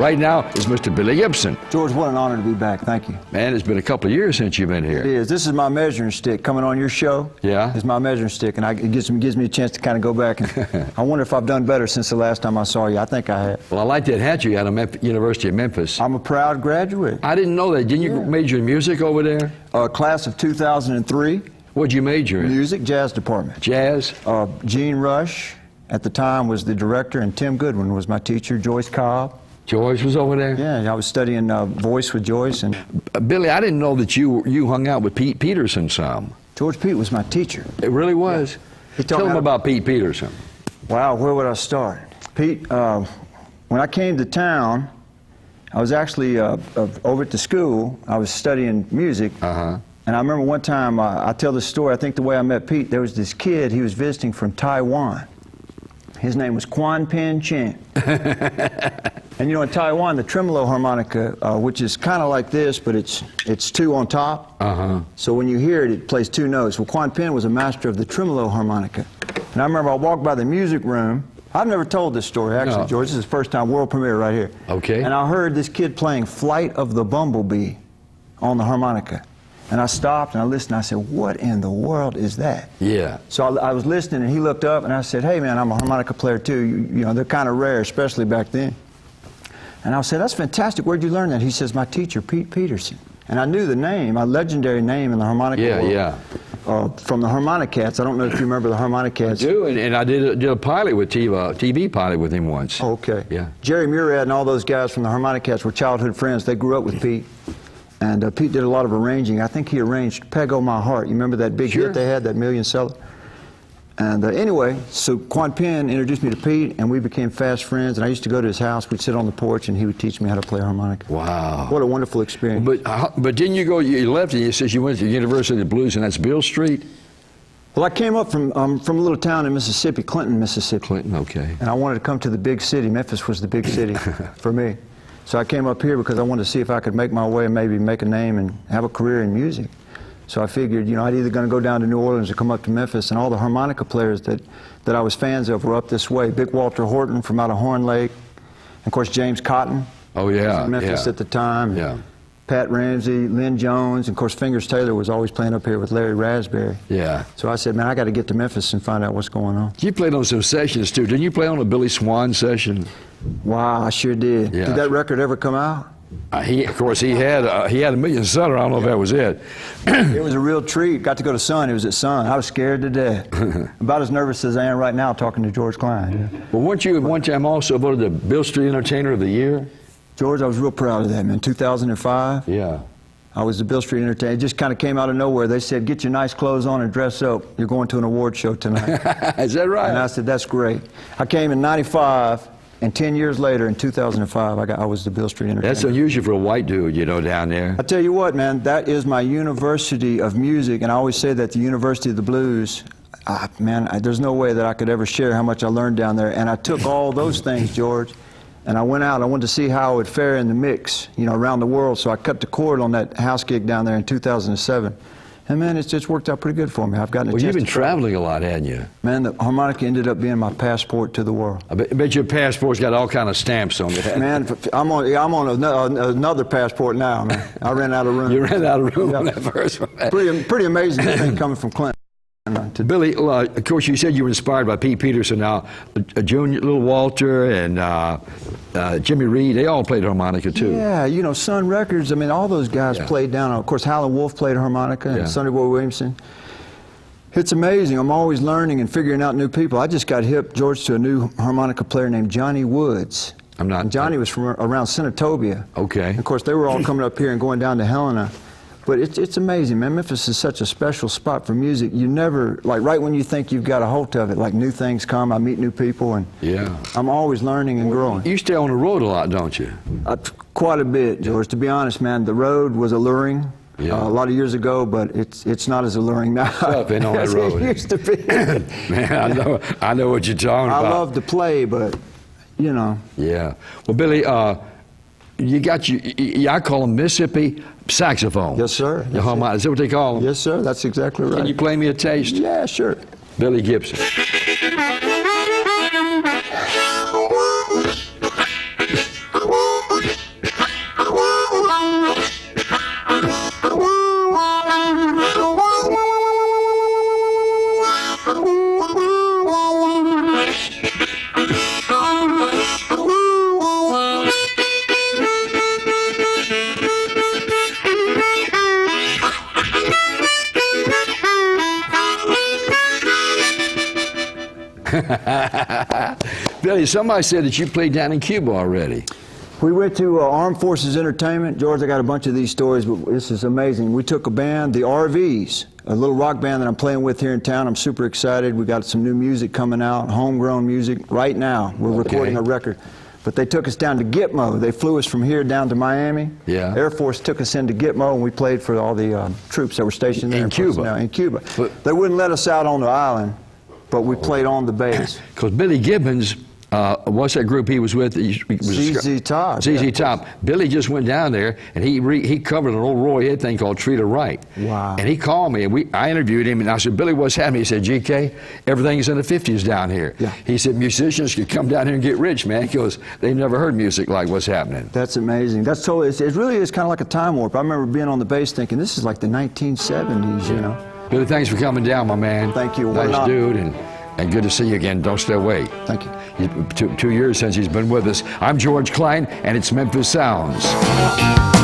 right now is Mr. Billy Gibson. George, what an honor to be back. Thank you. Man, it's been a couple of years since you've been here. It is. This is my measuring stick. Coming on your show, yeah, is my measuring stick, and it gives me a chance to kind of go back. And I wonder if I've done better since the last time I saw you. I think I have. Well, I like that hat you had at University of Memphis. I'm a proud graduate. I didn't know that. Didn't you major in music over there? Class of 2003. What'd you major in? Music, jazz department. Jazz? Gene Rush, at the time, was the director, and Tim Goodwin was my teacher. Joyce Cobb. Joyce was over there? Yeah, I was studying voice with Joyce. And Billy, I didn't know that you hung out with Pete Peterson some. George Pete was my teacher. It really was? Yeah. Tell them about Pete Peterson. Wow, where would I start? Pete, when I came to town, I was actually over at the school. I was studying music. And I remember one time, I tell this story, I think the way I met Pete, there was this kid, he was visiting from Taiwan. His name was Quan Pin Chen. And you know, in Taiwan, the tremolo harmonica, which is kind of like this, but it's two on top. So when you hear it, it plays two notes. Well, Quan Pin was a master of the tremolo harmonica. And I remember I walked by the music room. I've never told this story, actually, No. George. This is the first time, world premiere right here. Okay. And I heard this kid playing Flight of the Bumblebee on the harmonica. And I stopped and I listened, and I said, what in the world is that? Yeah. So I was listening, and he looked up, and I said, hey, man, I'm a harmonica player, too. You know, they're kind of rare, especially back then. And I said, that's fantastic. Where'd you learn that? He says, my teacher, Pete Peterson. And I knew the name, a legendary name in the harmonica world. From the Harmonicats. I don't know if you remember the Harmonicats. I do, and I did a pilot with TV pilot with him once. Oh, okay. Yeah. Jerry Murad and all those guys from the Harmonicats were childhood friends. They grew up with Pete. And Pete did a lot of arranging. I think he arranged Peg O' My Heart. You remember that big hit they had, that million seller? And anyway, so Quan Pin introduced me to Pete, and we became fast friends. And I used to go to his house. We'd sit on the porch, and he would teach me how to play harmonica. Wow. What a wonderful experience. But didn't you go, you left, and you said you went to the University of the Blues, and that's Beale Street? Well, I came up from a little town in Mississippi, Clinton, Mississippi. Clinton, okay. And I wanted to come to the big city. Memphis was the big city for me. So I came up here because I wanted to see if I could make my way and maybe make a name and have a career in music. So I figured, you know, I'd either going to go down to New Orleans or come up to Memphis, and all the harmonica players that I was fans of were up this way. Big Walter Horton from out of Horn Lake, and of course James Cotton. Oh yeah, was in Memphis at the time. Yeah. Pat Ramsey, Lynn Jones, and of course Fingers Taylor was always playing up here with Larry Raspberry. Yeah. So I said, man, I got to get to Memphis and find out what's going on. You played on some sessions too. Didn't you play on a Billy Swan session? Wow, I sure did. Yeah. Did that record ever come out? Of course, he had a million seller. I don't know if that was it. It was a real treat. Got to go to Sun. It was at Sun. I was scared to death. About as nervous as I am right now talking to George Klein. Yeah. Well, weren't you at one time also voted the Beale Street Entertainer of the Year? George, I was real proud of that, man. 2005. Yeah. I was the Beale Street Entertainer. It just kind of came out of nowhere. They said, get your nice clothes on and dress up. You're going to an award show tonight. Is that right? And I said, that's great. I came in '95. And 10 years later, in 2005, I was the Beale Street Entertainer. That's unusual for a white dude, you know, down there. I tell you what, man, that is my University of Music, and I always say that the University of the Blues, there's no way that I could ever share how much I learned down there. And I took all those things, George, and I went out. I wanted to see how it would fare in the mix, you know, around the world. So I cut the cord on that house gig down there in 2007. And man, it's just worked out pretty good for me. I've gotten a chance. Well, you've been traveling a lot, hadn't you? Man, the harmonica ended up being my passport to the world. I bet your passport's got all kind of stamps on it. Man, I'm on another passport now, man. I ran out of room. You ran out of room on that first one. Pretty amazing thing coming from Clinton. Billy, of course, you said you were inspired by Pete Peterson. Now, Junior, Little Walter, and Jimmy Reed, they all played harmonica too. Yeah, you know, Sun Records. I mean, all those guys played down. Of course, Howlin' Wolf played harmonica, and Sonny Boy Williamson. It's amazing. I'm always learning and figuring out new people. I just got hip, George, to a new harmonica player named Johnny Woods. And Johnny was from around Senatobia. Okay. And of course, they were all coming up here and going down to Helena. But it's amazing, man. Memphis is such a special spot for music. You never, like right when you think you've got a hold of it, like new things come, I meet new people, and I'm always learning and growing. You stay on the road a lot, don't you? Quite a bit, George. To be honest, man, the road was alluring a lot of years ago, but it's not as alluring now Up in on that road. It used to be. Man, I know what you're talking about. I love to play, but, you know. Yeah. Well, Billy, you got I call them Mississippi saxophone. Yes, sir. Is that what they call them? Yes, sir. That's exactly right. Can you play me a taste? Yeah, sure. Billy Gibson. Billy, somebody said that you played down in Cuba already. We went to Armed Forces Entertainment. George, I got a bunch of these stories, but this is amazing. We took a band, the RVs, a little rock band that I'm playing with here in town. I'm super excited. We got some new music coming out, homegrown music right now. We're recording a record. But they took us down to Gitmo. They flew us from here down to Miami. Yeah. Air Force took us into Gitmo, and we played for all the troops that were stationed there. In Cuba? In Cuba. But they wouldn't let us out on the island, but we played on the base. Because Billy Gibbons, what's that group he was with? ZZ Top. ZZ Top. Billy just went down there, and he covered an old Roy Head thing called Treat Her Right. Wow. And he called me, and I interviewed him, and I said, Billy, what's happening? He said, GK, everything's in the 50s down here. Yeah. He said, musicians could come down here and get rich, man, because they never heard music like what's happening. That's amazing. That's totally, it really is kind of like a time warp. I remember being on the bass thinking, this is like the 1970s, you know. Billy, thanks for coming down, my man. Thank you. Nice dude, and good to see you again. Don't stay away. Thank you. 2 years since he's been with us. I'm George Klein, and it's Memphis Sounds.